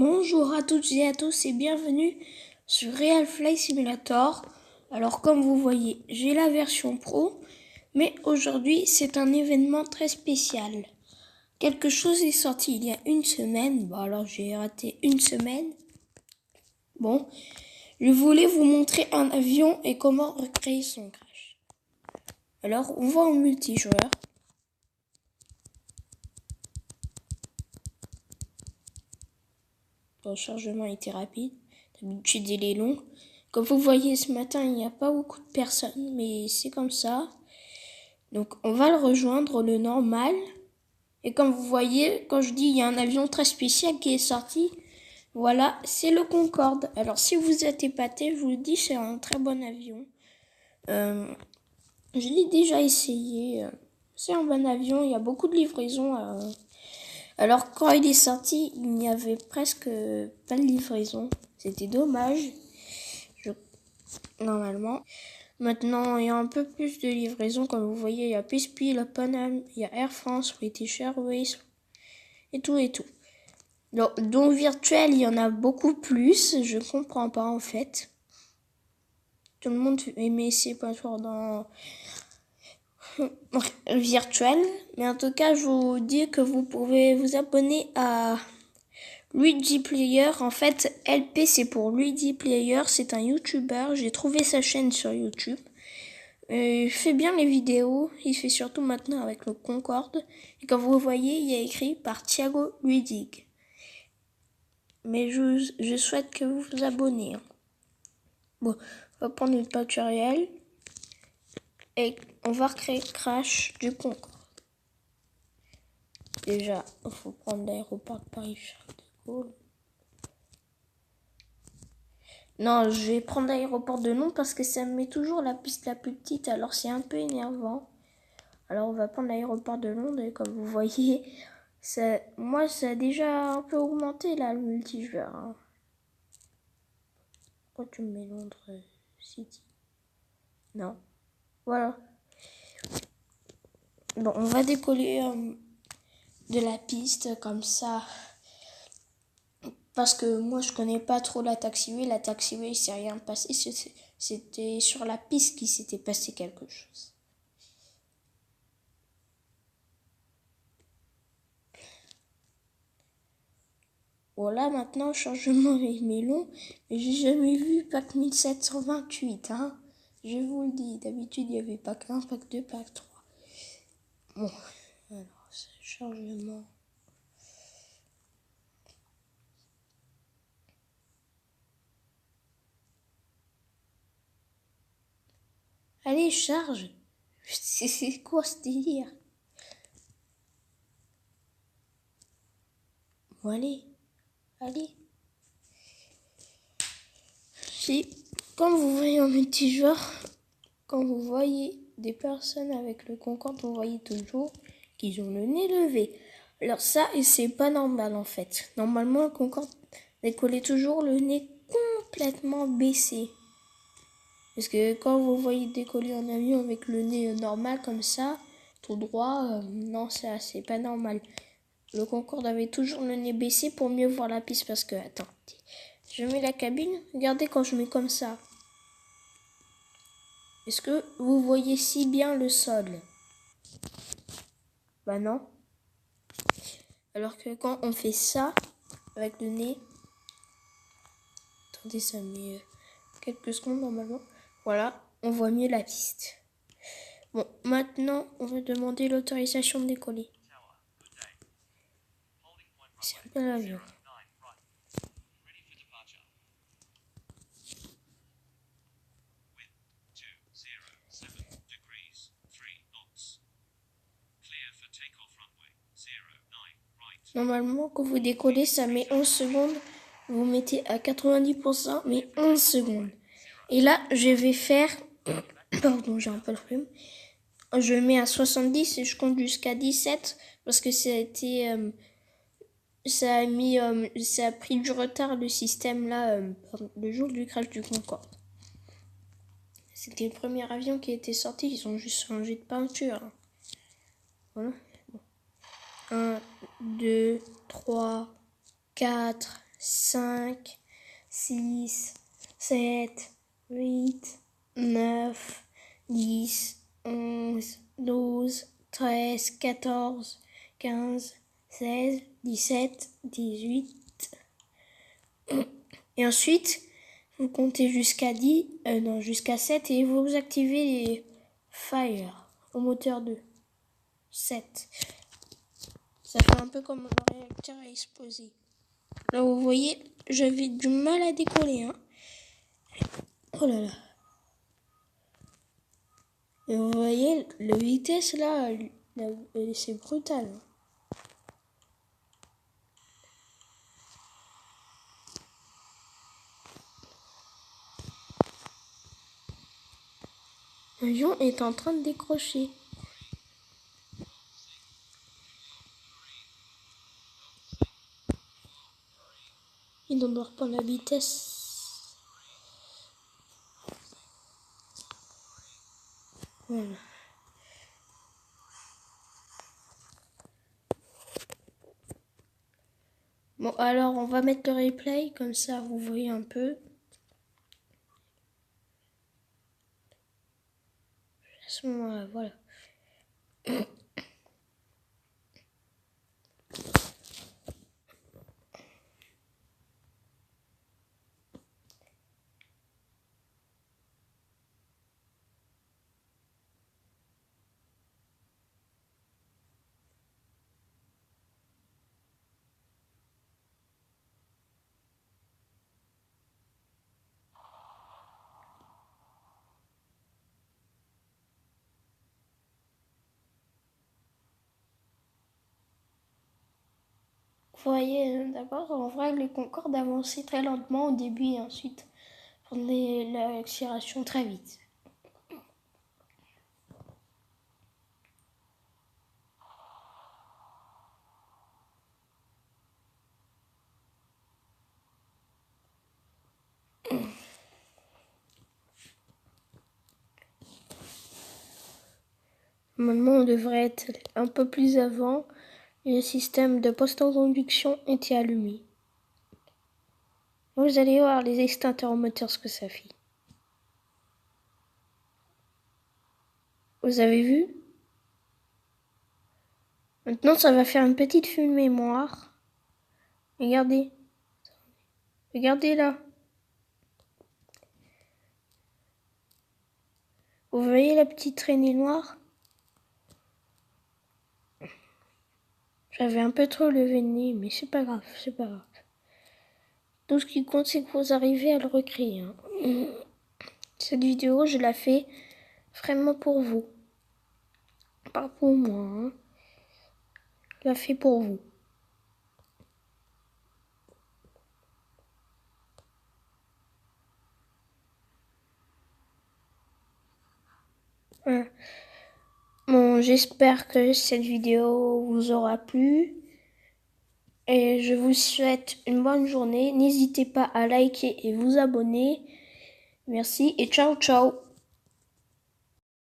Bonjour à toutes et à tous et bienvenue sur Real Flight Simulator. Alors comme vous voyez, j'ai la version pro, mais aujourd'hui c'est un événement très spécial. Quelque chose est sorti il y a une semaine, bon alors j'ai raté une semaine. Bon, je voulais vous montrer un avion et comment recréer son crash. Alors on va en multijoueur. Le chargement était rapide. D'habitude, il est long. Comme vous voyez, ce matin, il n'y a pas beaucoup de personnes, mais c'est comme ça. Donc, on va le rejoindre, le normal. Et comme vous voyez, quand je dis il y a un avion très spécial qui est sorti, voilà, c'est le Concorde. Alors, si vous êtes épaté, je vous le dis, c'est un très bon avion. Je l'ai déjà essayé. C'est un bon avion, il y a beaucoup de livraisons. Alors, quand il est sorti, il n'y avait presque pas de livraison. C'était dommage. Normalement. Maintenant, il y a un peu plus de livraison. Comme vous voyez, il y a PSP, la Panam, il y a Air France, British Airways, et tout et tout. Donc virtuel, il y en a beaucoup plus. Je comprends pas en fait. Tout le monde aimait ses passeports dans virtuel. Mais en tout cas, je vous dis que vous pouvez vous abonner à Luigi Player. En fait, LP c'est pour Luigi Player. C'est un YouTuber. J'ai trouvé sa chaîne sur YouTube. Il fait bien les vidéos, il fait surtout maintenant avec le Concorde. Et comme vous voyez, il y a écrit par Thiago Ludig. Mais je souhaite que vous vous abonnez. Bon, on va prendre une peinture réelle. Et on va recréer Crash du Concorde. Déjà, il faut prendre l'aéroport de Paris-Charles de Gaulle. Non, je vais prendre l'aéroport de Londres parce que ça me met toujours la piste la plus petite. Alors c'est un peu énervant. Alors on va prendre l'aéroport de Londres et comme vous voyez, ça a déjà un peu augmenté là le multijoueur. Hein. Pourquoi tu me mets Londres City? Non. Voilà. Bon, on va décoller de la piste comme ça. Parce que moi je connais pas trop la taxiway. La taxiway il s'est rien passé. C'était sur la piste qu'il s'était passé quelque chose. Voilà, maintenant, changement est long, mais j'ai jamais vu pack 1728, hein. Je vous le dis, d'habitude, il y avait pack 1, pack 2, pack 3. Bon, alors, ce chargement. Allez, charge. C'est quoi ce délire? Bon, allez. Si, comme vous voyez en multijoueur, quand vous voyez des personnes avec le Concorde, vous voyez toujours qu'ils ont le nez levé. Alors ça, c'est pas normal en fait. Normalement, le Concorde décollait toujours le nez complètement baissé. Parce que quand vous voyez décoller un avion avec le nez normal comme ça, tout droit, non, ça c'est pas normal. Le Concorde avait toujours le nez baissé pour mieux voir la piste parce que, attends, je mets la cabine, regardez quand je mets comme ça. Est-ce que vous voyez si bien le sol? Bah non. Alors que quand on fait ça, avec le nez, attendez, ça met quelques secondes normalement. Voilà, on voit mieux la piste. Bon, maintenant, on va demander l'autorisation de décoller. C'est un peu l'avion. Normalement, quand vous décollez, ça met 11 secondes. Vous mettez à 90%, mais 11 secondes. Et là, je vais faire... Pardon, j'ai un peu le rhume. Je mets à 70 et je compte jusqu'à 17 parce que ça a pris du retard le système là le jour du crash du Concorde. C'était le premier avion qui était sorti, ils ont juste changé de peinture. Voilà. 1, 2, 3, 4, 5, 6, 7, 8, 9, 10, 11, 12, 13, 14, 15, 16, 17, 18. Et ensuite, vous comptez jusqu'à jusqu'à 7 et vous activez les fire au moteur 2. 7. Ça fait un peu comme un réacteur à exploser. Là, vous voyez, j'avais du mal à décoller. Hein. Oh là là. Et vous voyez, la vitesse là, c'est brutal. Hein. L'avion est en train de décrocher. Il doit reprendre la vitesse. Voilà. Bon, alors on va mettre le replay, comme ça vous voyez un peu. À ce moment-là, voilà. Vous voyez, d'abord, on voit le Concorde avancer très lentement au début et ensuite prendre l'accélération très vite. Normalement, on devrait être un peu plus avant et le système de post-conduction était allumé. Vous allez voir les extincteurs moteurs ce que ça fait. Vous avez vu? Maintenant, ça va faire une petite fumée noire. Regardez. Regardez là. Vous voyez la petite traînée noire? J'avais un peu trop levé le nez, mais c'est pas grave, c'est pas grave. Tout ce qui compte, c'est que vous arrivez à le recréer. Hein. Cette vidéo, je la fais vraiment pour vous. Pas pour moi. Hein. Je la fais pour vous. Bon, j'espère que cette vidéo vous aura plu. Et je vous souhaite une bonne journée. N'hésitez pas à liker et vous abonner. Merci et ciao ciao.